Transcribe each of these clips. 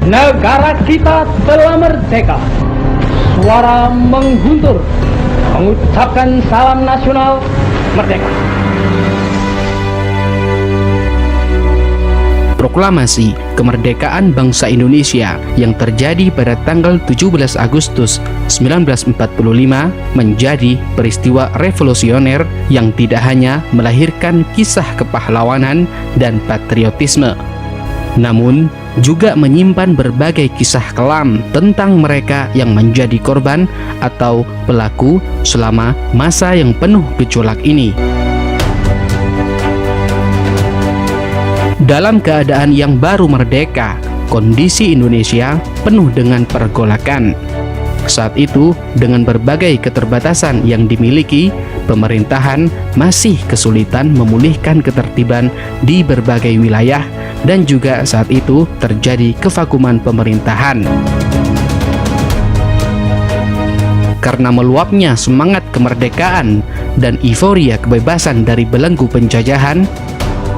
Negara kita telah merdeka. Suara mengguntur mengucapkan salam nasional merdeka. Proklamasi kemerdekaan bangsa Indonesia yang terjadi pada tanggal 17 Agustus 1945 menjadi peristiwa revolusioner yang tidak hanya melahirkan kisah kepahlawanan dan patriotisme, namun juga menyimpan berbagai kisah kelam tentang mereka yang menjadi korban atau pelaku selama masa yang penuh gejolak ini. Dalam keadaan yang baru merdeka, kondisi Indonesia penuh dengan pergolakan. Saat itu, dengan berbagai keterbatasan yang dimiliki, pemerintahan masih kesulitan memulihkan ketertiban di berbagai wilayah, dan juga saat itu terjadi kevakuman pemerintahan. Karena meluapnya semangat kemerdekaan dan euforia kebebasan dari belenggu penjajahan,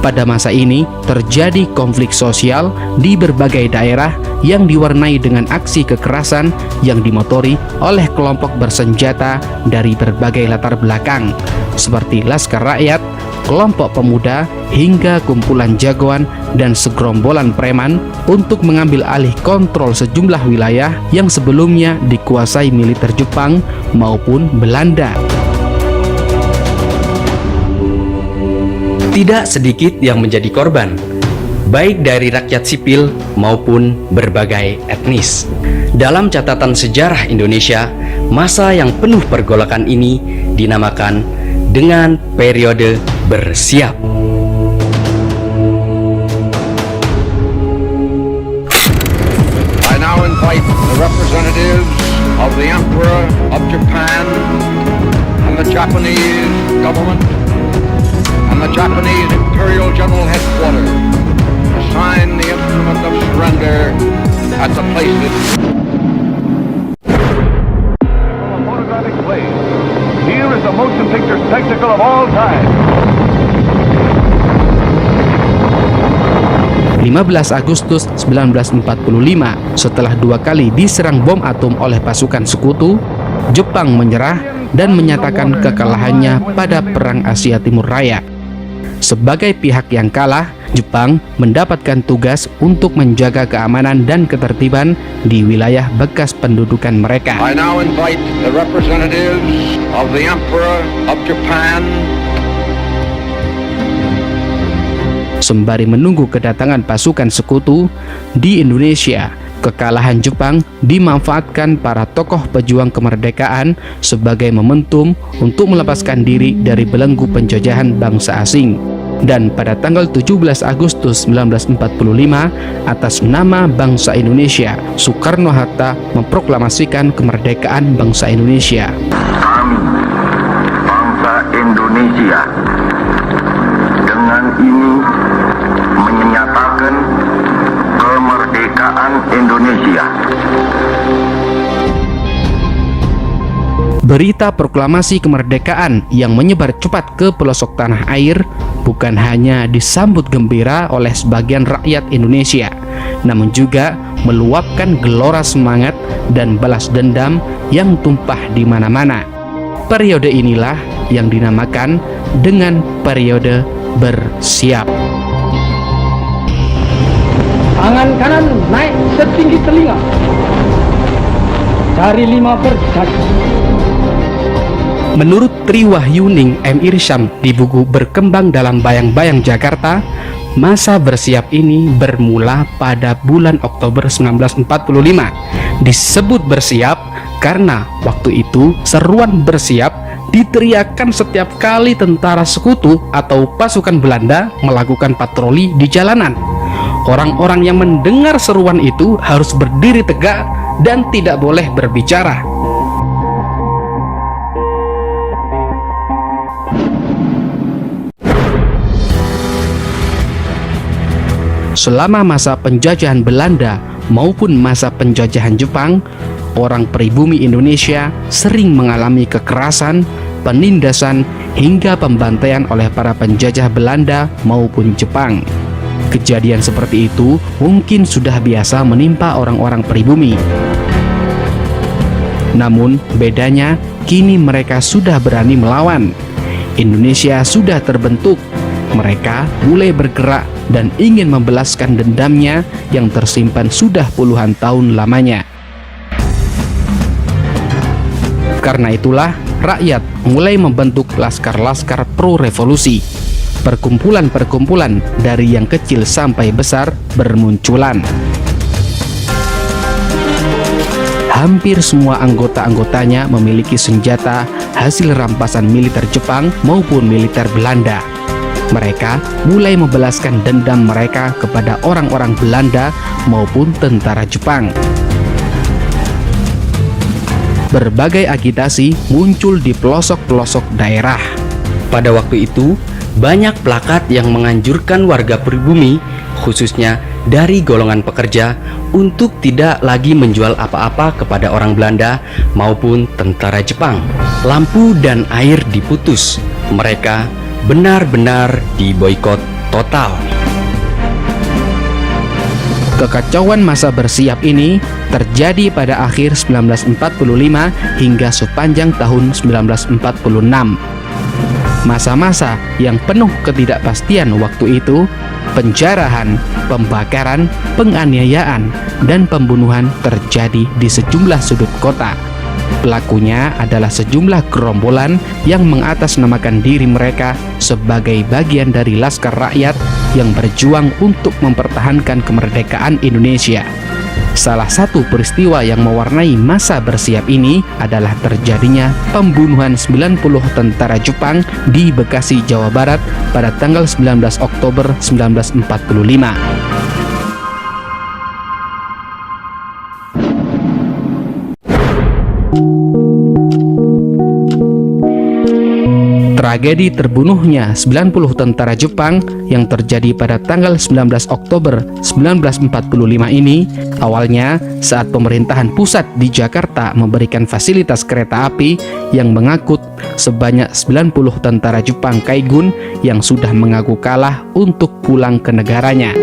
pada masa ini terjadi konflik sosial di berbagai daerah yang diwarnai dengan aksi kekerasan yang dimotori oleh kelompok bersenjata dari berbagai latar belakang seperti Laskar Rakyat, kelompok pemuda, hingga kumpulan jagoan dan segerombolan preman untuk mengambil alih kontrol sejumlah wilayah yang sebelumnya dikuasai militer Jepang maupun Belanda. Tidak sedikit yang menjadi korban, baik dari rakyat sipil maupun berbagai etnis. Dalam catatan sejarah Indonesia, masa yang penuh pergolakan ini dinamakan dengan periode bersiap. I now invite the representatives of the Emperor of Japan and the Japanese government and the Japanese Imperial General Headquarters to sign the instrument of surrender at the places. From a photographic plane, here is the motion picture spectacle of all time. 15 Agustus 1945, setelah 2 kali diserang bom atom oleh pasukan sekutu, Jepang menyerah dan menyatakan kekalahannya pada Perang Asia Timur Raya. Sebagai pihak yang kalah, Jepang mendapatkan tugas untuk menjaga keamanan dan ketertiban di wilayah bekas pendudukan mereka. I now invite the representatives of the Emperor of Japan. Sembari menunggu kedatangan pasukan sekutu di Indonesia, kekalahan Jepang dimanfaatkan para tokoh pejuang kemerdekaan sebagai momentum untuk melepaskan diri dari belenggu penjajahan bangsa asing. Dan pada tanggal 17 Agustus 1945, atas nama bangsa Indonesia, Soekarno-Hatta memproklamasikan kemerdekaan bangsa Indonesia. Kami, bangsa Indonesia, dengan ini menyatakan kemerdekaan Indonesia. Berita proklamasi kemerdekaan yang menyebar cepat ke pelosok tanah air bukan hanya disambut gembira oleh sebagian rakyat Indonesia, namun juga meluapkan gelora semangat dan balas dendam yang tumpah di mana-mana. Periode inilah yang dinamakan dengan periode bersiap. Tangan kanan naik setinggi telinga. Jari 5 berjari. Menurut Tri Wahyuning M. Irsyam di buku Berkembang dalam Bayang-Bayang Jakarta, masa bersiap ini bermula pada bulan Oktober 1945. Disebut bersiap karena waktu itu seruan bersiap diteriakkan setiap kali tentara sekutu atau pasukan Belanda melakukan patroli di jalanan. Orang-orang yang mendengar seruan itu harus berdiri tegak dan tidak boleh berbicara. Selama masa penjajahan Belanda maupun masa penjajahan Jepang, orang pribumi Indonesia sering mengalami kekerasan, penindasan, hingga pembantaian oleh para penjajah Belanda maupun Jepang. Kejadian seperti itu mungkin sudah biasa menimpa orang-orang pribumi. Namun bedanya, kini mereka sudah berani melawan. Indonesia sudah terbentuk. Mereka mulai bergerak dan ingin membalaskan dendamnya yang tersimpan sudah puluhan tahun lamanya. Karena itulah, rakyat mulai membentuk laskar-laskar pro-revolusi. Perkumpulan-perkumpulan dari yang kecil sampai besar bermunculan. Hampir semua anggota-anggotanya memiliki senjata hasil rampasan militer Jepang maupun militer Belanda. Mereka mulai membalaskan dendam mereka kepada orang-orang Belanda maupun tentara Jepang. Berbagai agitasi muncul di pelosok-pelosok daerah. Pada waktu itu, banyak plakat yang menganjurkan warga pribumi, khususnya dari golongan pekerja, untuk tidak lagi menjual apa-apa kepada orang Belanda maupun tentara Jepang. Lampu dan air diputus. Mereka benar-benar diboikot total. Kekacauan masa bersiap ini terjadi pada akhir 1945 hingga sepanjang tahun 1946. Masa-masa yang penuh ketidakpastian waktu itu, penjarahan, pembakaran, penganiayaan, dan pembunuhan terjadi di sejumlah sudut kota. Pelakunya adalah sejumlah gerombolan yang mengatasnamakan diri mereka sebagai bagian dari Laskar Rakyat yang berjuang untuk mempertahankan kemerdekaan Indonesia. Salah satu peristiwa yang mewarnai masa bersiap ini adalah terjadinya pembunuhan 90 tentara Jepang di Bekasi, Jawa Barat pada tanggal 19 Oktober 1945. Tragedi terbunuhnya 90 tentara Jepang yang terjadi pada tanggal 19 Oktober 1945 ini awalnya saat pemerintahan pusat di Jakarta memberikan fasilitas kereta api yang mengangkut sebanyak 90 tentara Jepang Kaigun yang sudah mengaku kalah untuk pulang ke negaranya.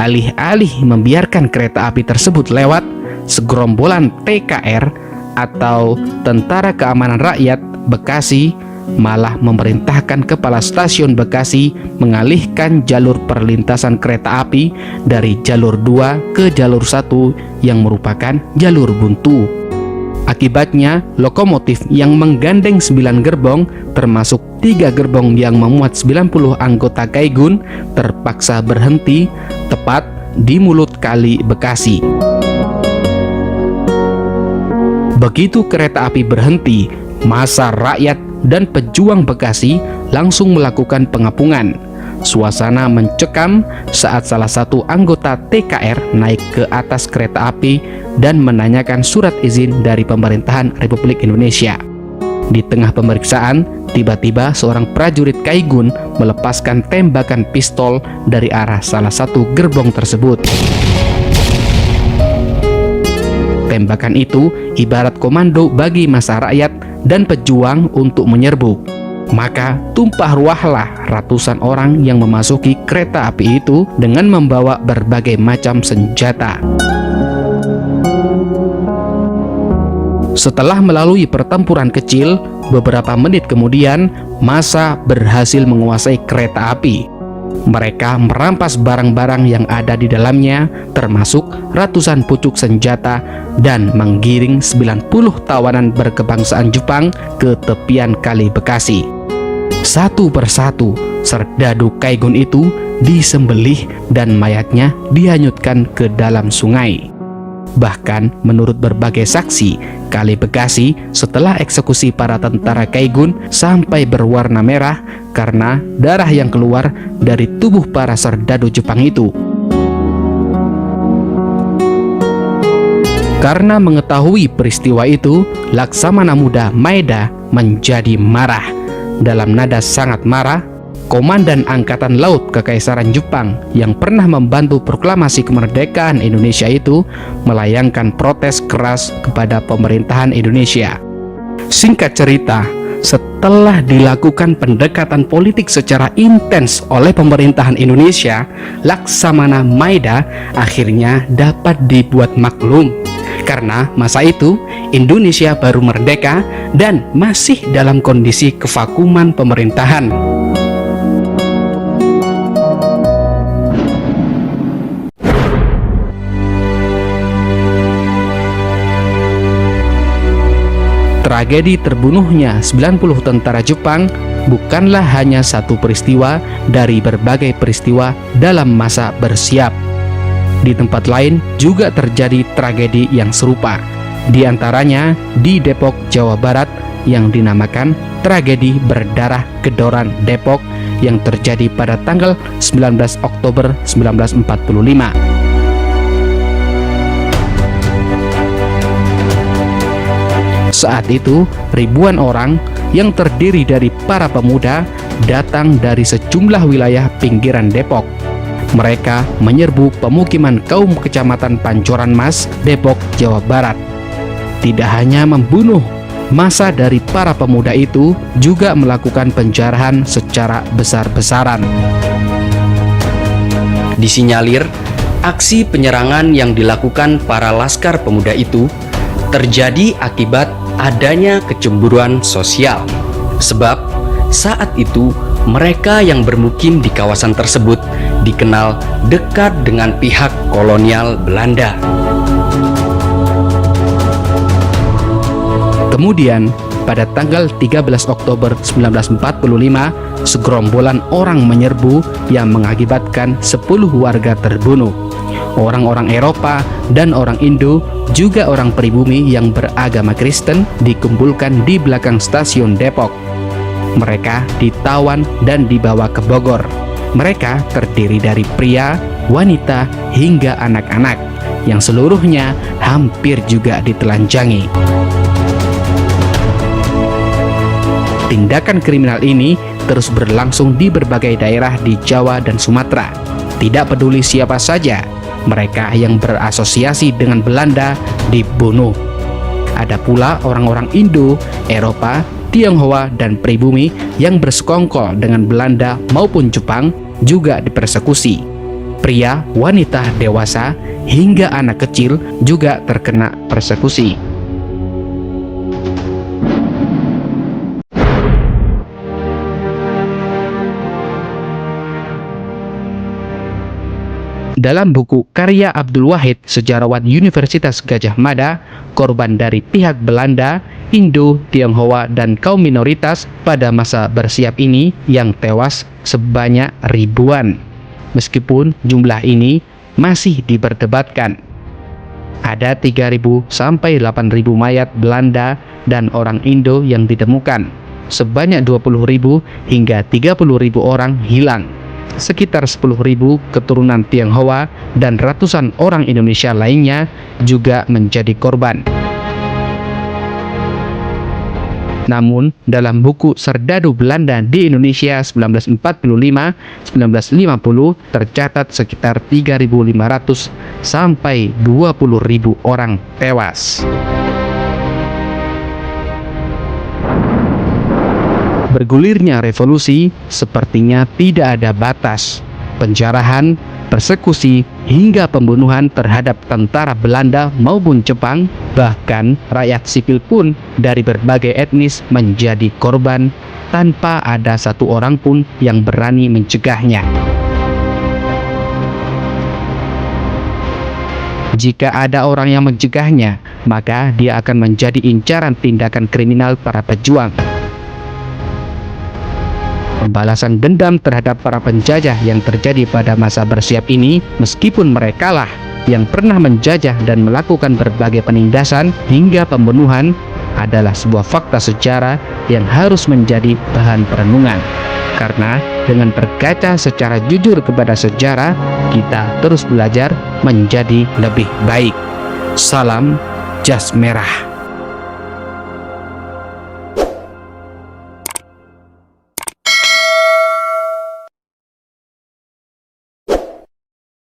Alih-alih membiarkan kereta api tersebut lewat, segerombolan TKR atau Tentara Keamanan Rakyat Bekasi malah memerintahkan Kepala Stasiun Bekasi mengalihkan jalur perlintasan kereta api dari jalur 2 ke jalur 1 yang merupakan jalur buntu. Akibatnya, lokomotif yang menggandeng 9 gerbong termasuk 3 gerbong yang memuat 90 anggota Kaigun terpaksa berhenti tepat di mulut kali Bekasi. Begitu kereta api berhenti, massa rakyat dan pejuang Bekasi langsung melakukan pengepungan. Suasana mencekam saat salah satu anggota TKR naik ke atas kereta api dan menanyakan surat izin dari pemerintahan Republik Indonesia. Di tengah pemeriksaan, tiba-tiba seorang prajurit Kaigun melepaskan tembakan pistol dari arah salah satu gerbong tersebut. Tembakan itu ibarat komando bagi massa rakyat dan pejuang untuk menyerbu. Maka tumpah ruahlah ratusan orang yang memasuki kereta api itu dengan membawa berbagai macam senjata. Setelah melalui pertempuran kecil, beberapa menit kemudian massa berhasil menguasai kereta api. Mereka merampas barang-barang yang ada di dalamnya, termasuk ratusan pucuk senjata, dan menggiring 90 tawanan berkebangsaan Jepang ke tepian kali Bekasi. Satu persatu, serdadu Kaigun itu disembelih dan mayatnya dihanyutkan ke dalam sungai. Bahkan menurut berbagai saksi, kali Bekasi setelah eksekusi para tentara Kaigun sampai berwarna merah karena darah yang keluar dari tubuh para serdadu Jepang itu. Karena mengetahui peristiwa itu, Laksamana Muda Maeda menjadi marah. Dalam nada sangat marah, Komandan Angkatan Laut Kekaisaran Jepang yang pernah membantu proklamasi kemerdekaan Indonesia itu melayangkan protes keras kepada pemerintahan Indonesia. Singkat cerita, Setelah dilakukan pendekatan politik secara intens oleh pemerintahan Indonesia, Laksamana Maeda akhirnya dapat dibuat maklum. Karena masa itu Indonesia baru merdeka dan masih dalam kondisi kevakuman pemerintahan. Tragedi terbunuhnya 90 tentara Jepang bukanlah hanya satu peristiwa dari berbagai peristiwa dalam masa bersiap. Di tempat lain juga terjadi tragedi yang serupa. Di antaranya di Depok, Jawa Barat yang dinamakan Tragedi Berdarah Gedoran Depok yang terjadi pada tanggal 19 Oktober 1945. Saat itu, ribuan orang yang terdiri dari para pemuda datang dari sejumlah wilayah pinggiran Depok. Mereka menyerbu pemukiman kaum kecamatan Pancoran Mas, Depok, Jawa Barat. Tidak hanya membunuh, massa dari para pemuda itu juga melakukan penjarahan secara besar-besaran. Disinyalir, aksi penyerangan yang dilakukan para laskar pemuda itu terjadi akibat adanya kecemburuan sosial. Sebab saat itu mereka yang bermukim di kawasan tersebut dikenal dekat dengan pihak kolonial Belanda. Kemudian pada tanggal 13 Oktober 1945, segerombolan orang menyerbu yang mengakibatkan 10 warga terbunuh. Orang-orang Eropa dan orang Indo, juga orang pribumi yang beragama Kristen dikumpulkan di belakang stasiun Depok. Mereka ditawan dan dibawa ke Bogor. Mereka terdiri dari pria, wanita, hingga anak-anak yang seluruhnya hampir juga ditelanjangi. Tindakan kriminal ini terus berlangsung di berbagai daerah di Jawa dan Sumatera. Tidak peduli siapa saja, mereka yang berasosiasi dengan Belanda dibunuh. Ada pula orang-orang Indo, Eropa, Tionghoa, dan pribumi yang bersekongkol dengan Belanda maupun Jepang juga dipersekusi. Pria, wanita, dewasa, hingga anak kecil juga terkena persekusi. Dalam buku karya Abdul Wahid, sejarawan Universitas Gadjah Mada, korban dari pihak Belanda, Indo, Tionghoa, dan kaum minoritas pada masa bersiap ini yang tewas sebanyak ribuan. Meskipun jumlah ini masih diperdebatkan. Ada 3.000 sampai 8.000 mayat Belanda dan orang Indo yang ditemukan. Sebanyak 20.000 hingga 30.000 orang hilang. Sekitar 10.000 keturunan Tionghoa dan ratusan orang Indonesia lainnya juga menjadi korban. Namun, dalam buku Serdadu Belanda di Indonesia 1945-1950 tercatat sekitar 3.500 sampai 20.000 orang tewas. Bergulirnya revolusi sepertinya tidak ada batas. Penjarahan, persekusi, hingga pembunuhan terhadap tentara Belanda maupun Jepang, bahkan rakyat sipil pun dari berbagai etnis menjadi korban tanpa ada satu orang pun yang berani mencegahnya. Jika ada orang yang mencegahnya, maka dia akan menjadi incaran tindakan kriminal para pejuang. Pembalasan dendam terhadap para penjajah yang terjadi pada masa bersiap ini, meskipun merekalah yang pernah menjajah dan melakukan berbagai penindasan hingga pembunuhan, adalah sebuah fakta sejarah yang harus menjadi bahan perenungan. Karena dengan berkaca secara jujur kepada sejarah, kita terus belajar menjadi lebih baik. Salam Jas Merah.